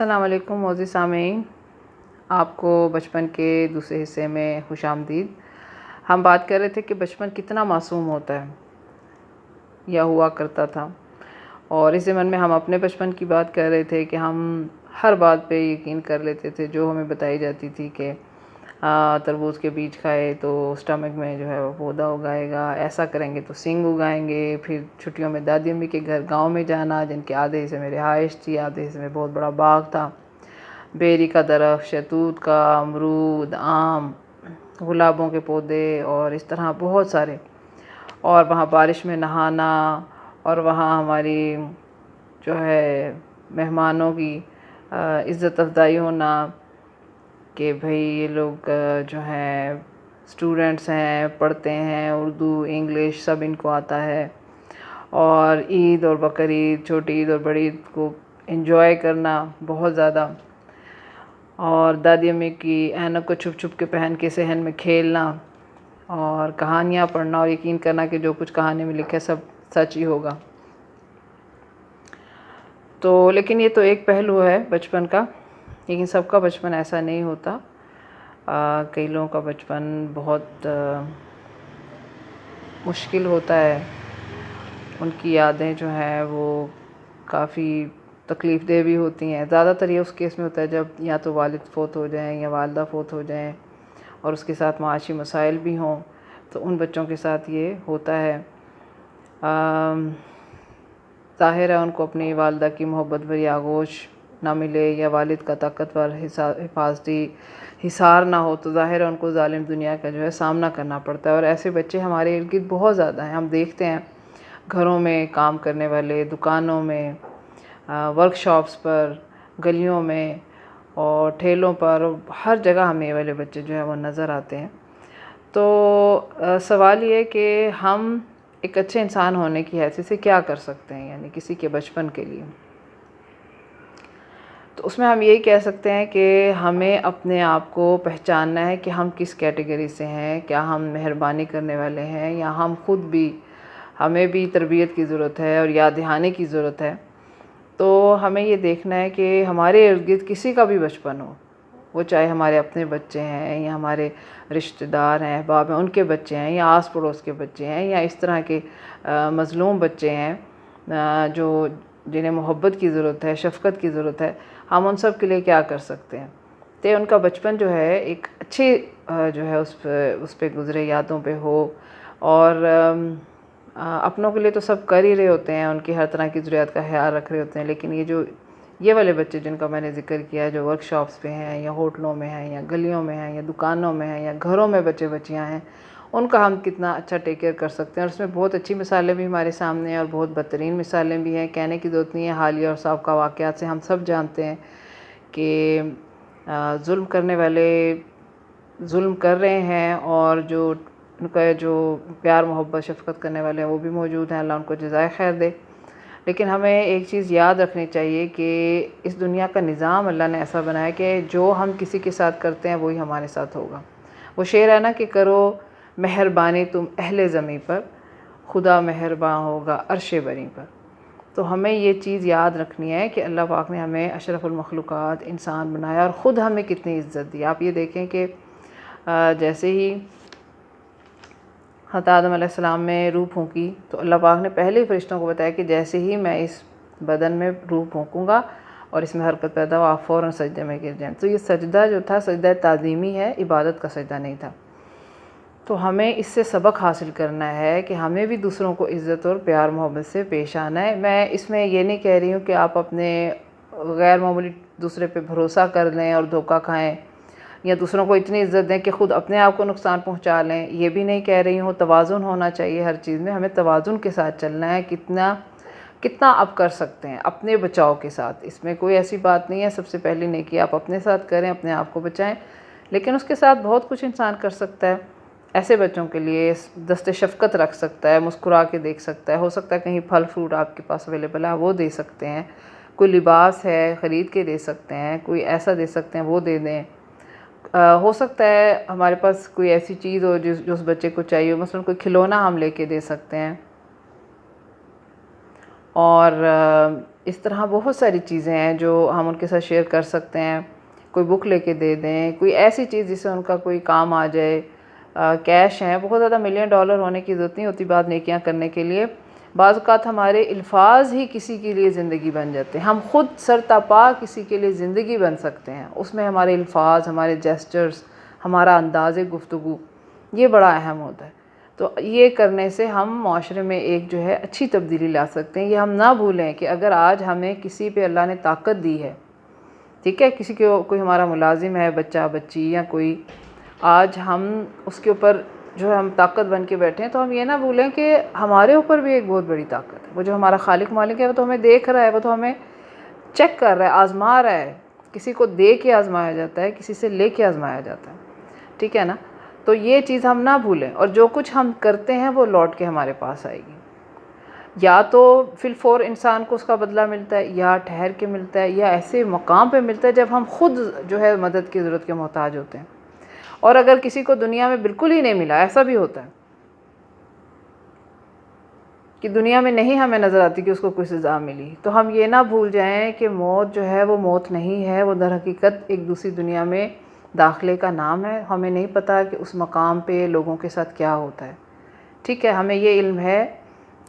अस्सलाम वालेकुम मोज़ी सामीन, आपको बचपन के दूसरे हिस्से में खुशामदीद। हम बात कर रहे थे कि बचपन कितना मासूम होता है या हुआ करता था, और इस ज़मन में हम अपने बचपन की बात कर रहे थे कि हम हर बात पे यकीन कर लेते थे जो हमें बताई जाती थी कि तरबूज के बीज खाए तो स्टमक में जो है वो पौधा उगाएगा, ऐसा करेंगे तो सींग उगाएंगे। फिर छुट्टियों में दादी अम्मी के घर गांव में जाना, जिनके आधे हिस्से में रिहाइश थी, आधे हिस्से में बहुत बड़ा बाग था, बेरी का दरख्त, शहतूत का, अमरूद, आम, गुलाबों के पौधे और इस तरह बहुत सारे। और वहाँ बारिश में नहाना, और वहाँ हमारी जो है मेहमानों की इज़्ज़त अफ़ज़ाई होना कि भाई ये लोग जो हैं स्टूडेंट्स हैं, पढ़ते हैं, उर्दू इंग्लिश सब इनको आता है। और ईद और बकरीद, छोटी ईद और बड़ी ईद को एंजॉय करना बहुत ज़्यादा। और दादी अम्मी की ऐनक को छुप छुप के पहन के सहन में खेलना, और कहानियाँ पढ़ना और यकीन करना कि जो कुछ कहानी में लिखा है सब सच ही होगा। तो लेकिन ये तो एक पहलू है बचपन का, लेकिन सबका बचपन ऐसा नहीं होता। कई लोगों का बचपन बहुत मुश्किल होता है, उनकी यादें जो हैं वो काफ़ी तकलीफ़देह भी होती हैं। ज़्यादातर ये उस केस में होता है जब या तो वालिद फ़ौत हो जाएं या वालिदा फ़ौत हो जाएं और उसके साथ माशी मसाइल भी हों, तो उन बच्चों के साथ ये होता है। ज़ाहिर है उनको अपनी वालिदा की मोहब्बत भरी आगोश ना मिले या वालिद का ताकतवर हिफाजती हिसार ना हो, तो ज़ाहिर है उनको ज़ालिम दुनिया का जो है सामना करना पड़ता है। और ऐसे बच्चे हमारे इर्द गिर्द बहुत ज़्यादा हैं। हम देखते हैं घरों में काम करने वाले, दुकानों में, वर्कशॉप्स पर, गलियों में और ठेलों पर, हर जगह हमें ये वाले बच्चे जो है वो नज़र आते हैं। तो सवाल ये है कि हम एक अच्छे इंसान होने की हैसियत से क्या कर सकते हैं, यानी किसी के बचपन के लिए। तो उसमें हम यही कह सकते हैं कि हमें अपने आप को पहचानना है कि हम किस कैटेगरी से हैं। क्या हम मेहरबानी करने वाले हैं, या हम खुद भी, हमें भी तरबियत की ज़रूरत है और याद दहानी की ज़रूरत है। तो हमें ये देखना है कि हमारे इर्द गिर्द किसी का भी बचपन हो, वो चाहे हमारे अपने बच्चे हैं या हमारे रिश्तेदार हैं, अहबाब हैं, उनके बच्चे हैं, या आस पड़ोस के बच्चे हैं, या इस तरह के मज़लूम बच्चे हैं जो जिन्हें मोहब्बत की ज़रूरत है, शफ़क़त की ज़रूरत है। हम उन सब के लिए क्या कर सकते हैं तो उनका बचपन जो है एक अच्छी जो है उस पे गुज़रे यादों पे हो। और अपनों के लिए तो सब कर ही रहे होते हैं, उनकी हर तरह की ज़रूरत का ख्याल रख रहे होते हैं, लेकिन ये वाले बच्चे जिनका मैंने ज़िक्र किया है, जो वर्कशॉप्स पे हैं या होटलों में हैं या गलियों में हैं या दुकानों में हैं या घरों में बच्चे बच्चियाँ हैं, उनका हम कितना अच्छा टेक केयर कर सकते हैं। और उसमें बहुत अच्छी मिसालें भी हमारे सामने हैं और बहुत बदतरीन मिसालें भी हैं। कहने की ज़रूरत नहीं है, हालिया और साबका वाक़यात से हम सब जानते हैं कि जुल्म करने वाले जुल्म कर रहे हैं, और जो उनका जो प्यार मोहब्बत शफ़क़त करने वाले हैं वो भी मौजूद हैं। अल्लाह उनको जज़ाए खैर दे। लेकिन हमें एक चीज़ याद रखनी चाहिए कि इस दुनिया का निज़ाम अल्लाह ने ऐसा बनाया कि जो हम किसी के साथ करते हैं वही हमारे साथ होगा। वो शेर है ना कि करो मेहरबानी तुम अहले ज़मीं पर, खुदा मेहरबान होगा अर्शे बरी पर। तो हमें ये चीज़ याद रखनी है कि अल्लाह पाक ने हमें अशरफुल मखलूक़ात इंसान बनाया और ख़ुद हमें कितनी इज़्ज़त दी। आप ये देखें कि जैसे ही हज़रत आदम अलैहिस्सलाम में रूह फूंकी तो अल्लाह पाक ने पहले ही फ़रिश्तों को बताया कि जैसे ही मैं इस बदन में रूह फूंकूँगा और इसमें हरकत पैदा हो, आप फ़ौरन सजदे में गिर जाएं। तो ये सजदा जो था, सजदा ताज़ीमी है, इबादत का सजदा नहीं था। तो हमें इससे सबक हासिल करना है कि हमें भी दूसरों को इज़्ज़त और प्यार मोहब्बत से पेश आना है। मैं इसमें ये नहीं कह रही हूँ कि आप अपने गैर मामूली दूसरे पे भरोसा कर लें और धोखा खाएं, या दूसरों को इतनी इज़्ज़त दें कि ख़ुद अपने आप को नुकसान पहुंचा लें। ये भी नहीं कह रही हूँ। तवाज़ुन होना चाहिए हर चीज़ में, हमें तवाज़ुन के साथ चलना है। कितना आप कर सकते हैं अपने बचाव के साथ, इसमें कोई ऐसी बात नहीं है। सबसे पहले नेकी आप अपने साथ करें, अपने आप को बचाएं, लेकिन उसके साथ बहुत कुछ इंसान कर सकता है। ऐसे बच्चों के लिए दस्ते शफ़क़त रख सकता है, मुस्कुरा के देख सकता है। हो सकता है कहीं फल फ्रूट आपके पास अवेलेबल है, वो दे सकते हैं। कोई लिबास है ख़रीद के दे सकते हैं, कोई ऐसा दे सकते हैं वो दे दें। हो सकता है हमारे पास कोई ऐसी चीज़ हो जो उस बच्चे को चाहिए हो, मसलन कोई खिलौना हम लेके दे सकते हैं। और इस तरह बहुत सारी चीज़ें हैं जो हम उनके साथ शेयर कर सकते हैं। कोई बुक लेके दे दें, कोई ऐसी चीज़ जिससे उनका कोई काम आ जाए। कैश है, बहुत ज़्यादा मिलियन डॉलर होने की ज़रूरत नहीं होती बात नेकियां करने के लिए। बाज़ औक़ात हमारे अल्फाज ही किसी के लिए ज़िंदगी बन जाते हैं। हम खुद सरतापा किसी के लिए ज़िंदगी बन सकते हैं। उसमें हमारे अल्फाज, हमारे जेस्चर्स, हमारा अंदाज़े गुफ्तगू ये बड़ा अहम होता है। तो ये करने से हम माशरे में एक जो है अच्छी तब्दीली ला सकते हैं। ये हम ना भूलें कि अगर आज हमें किसी पे अल्लाह ने ताकत दी है, ठीक है, किसी को कोई हमारा मुलाजिम है, बच्चा बच्ची या कोई, आज हम उसके ऊपर जो है हम ताकत बन के बैठे हैं, तो हम ये ना भूलें कि हमारे ऊपर भी एक बहुत बड़ी ताकत है। वो जो हमारा खालिक मालिक है वो तो हमें देख रहा है, वो तो हमें चेक कर रहा है, आज़मा रहा है। किसी को दे के आज़माया जाता है, किसी से ले के आज़माया जाता है, ठीक है ना। तो ये चीज़ हम ना भूलें, और जो कुछ हम करते हैं वो लौट के हमारे पास आएगी। या तो फिलफौर इंसान को उसका बदला मिलता है, या ठहर के मिलता है, या ऐसे मकाम पे मिलता है जब हम खुद जो है मदद की ज़रूरत के मोहताज होते हैं। और अगर किसी को दुनिया में बिल्कुल ही नहीं मिला, ऐसा भी होता है कि दुनिया में नहीं हमें नज़र आती कि उसको कोई सज़ा मिली, तो हम ये ना भूल जाएं कि मौत जो है वो मौत नहीं है, वो दर हकीकत एक दूसरी दुनिया में दाखिले का नाम है। हमें नहीं पता कि उस मकाम पे लोगों के साथ क्या होता है, ठीक है। हमें ये इल्म है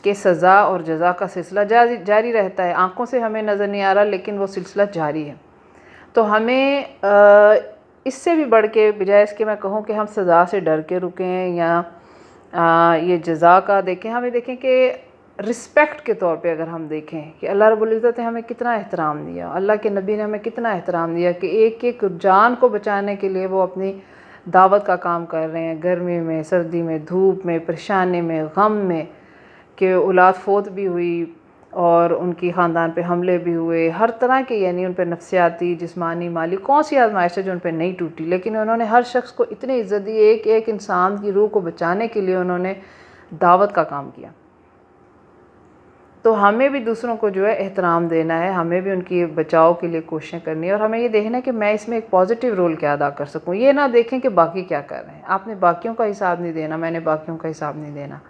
कि सज़ा और जज़ा का सिलसिला जारी रहता है। आँखों से हमें नज़र नहीं आ रहा, लेकिन वो सिलसिला जारी है। तो हमें इससे भी बढ़ के, बजाय इसके मैं कहूँ कि हम सज़ा से डर के रुकें या ये जज़ा का देखें, हमें देखें कि रिस्पेक्ट के तौर पे अगर हम देखें कि अल्लाह रब्बुल इज़्ज़त ने हमें कितना एहतराम दिया, अल्लाह के नबी ने हमें कितना एहतराम दिया कि एक एक जान को बचाने के लिए वो अपनी दावत का काम कर रहे हैं, गर्मी में, सर्दी में, धूप में, परेशानी में, गम में, कि औलाद फौत भी हुई और उनकी ख़ानदान पे हमले भी हुए, हर तरह के, यानी उन पर नफ्सियाती, जिस्मानी, माली कौन सी आजमाइश है जो उन पर नहीं टूटी, लेकिन उन्होंने हर शख्स को इतनी इज़्ज़त दी। एक एक इंसान की रूह को बचाने के लिए उन्होंने दावत का काम किया। तो हमें भी दूसरों को जो है एहतराम देना है, हमें भी उनकी बचाव के लिए कोशिशें करनी है, और हमें ये देखना है कि मैं इसमें एक पॉजिटिव रोल क्या अदा कर सकूँ। ये ना देखें कि बाकी क्या कर रहे हैं। आपने बाकियों का हिसाब नहीं देना, मैंने बाकियों का हिसाब नहीं देना।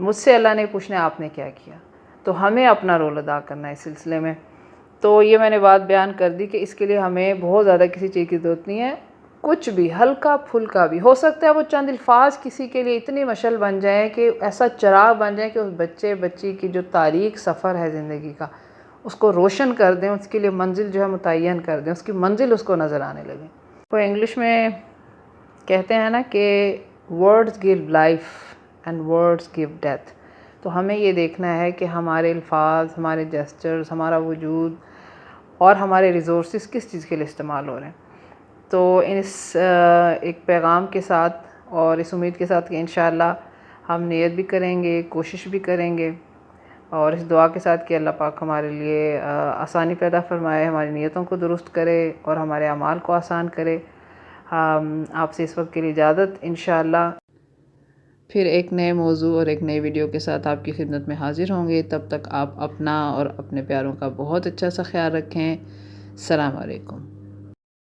मुझसे अल्लाह ने पूछना है आपने क्या किया, तो हमें अपना रोल अदा करना है इस सिलसिले में। तो ये मैंने बात बयान कर दी कि इसके लिए हमें बहुत ज़्यादा किसी चीज़ की ज़रूरत नहीं है। कुछ भी हल्का फुल्का भी हो सकता है, वो चंद अल्फाज किसी के लिए इतनी मशल बन जाए कि ऐसा चिराग बन जाए कि उस बच्चे बच्ची की जो तारीख सफ़र है ज़िंदगी का, उसको रोशन कर दें, उसके लिए मंजिल जो है मुतय्यन कर दें, उसकी मंजिल उसको नज़र आने लगे। वो इंग्लिश में कहते हैं ना कि words give life and words give death. तो हमें ये देखना है कि हमारे अल्फाज, हमारे जेस्चर्स, हमारा वजूद और हमारे रिसोर्सेज किस चीज़ के लिए इस्तेमाल हो रहे हैं। तो इस एक पैगाम के साथ और इस उम्मीद के साथ कि इंशाअल्लाह हम नियत भी करेंगे, कोशिश भी करेंगे, और इस दुआ के साथ कि अल्लाह पाक हमारे लिए आसानी पैदा फरमाए, हमारी नियतों को दुरुस्त करे और हमारे अमाल को आसान करे। हम आपसे इस वक्त के लिए इजाज़त, इंशाअल्लाह फिर एक नए मौजू और एक नई वीडियो के साथ आपकी खिदमत में हाज़िर होंगे। तब तक आप अपना और अपने प्यारों का बहुत अच्छा सा ख्याल रखें। अस्सलाम वालेकुम।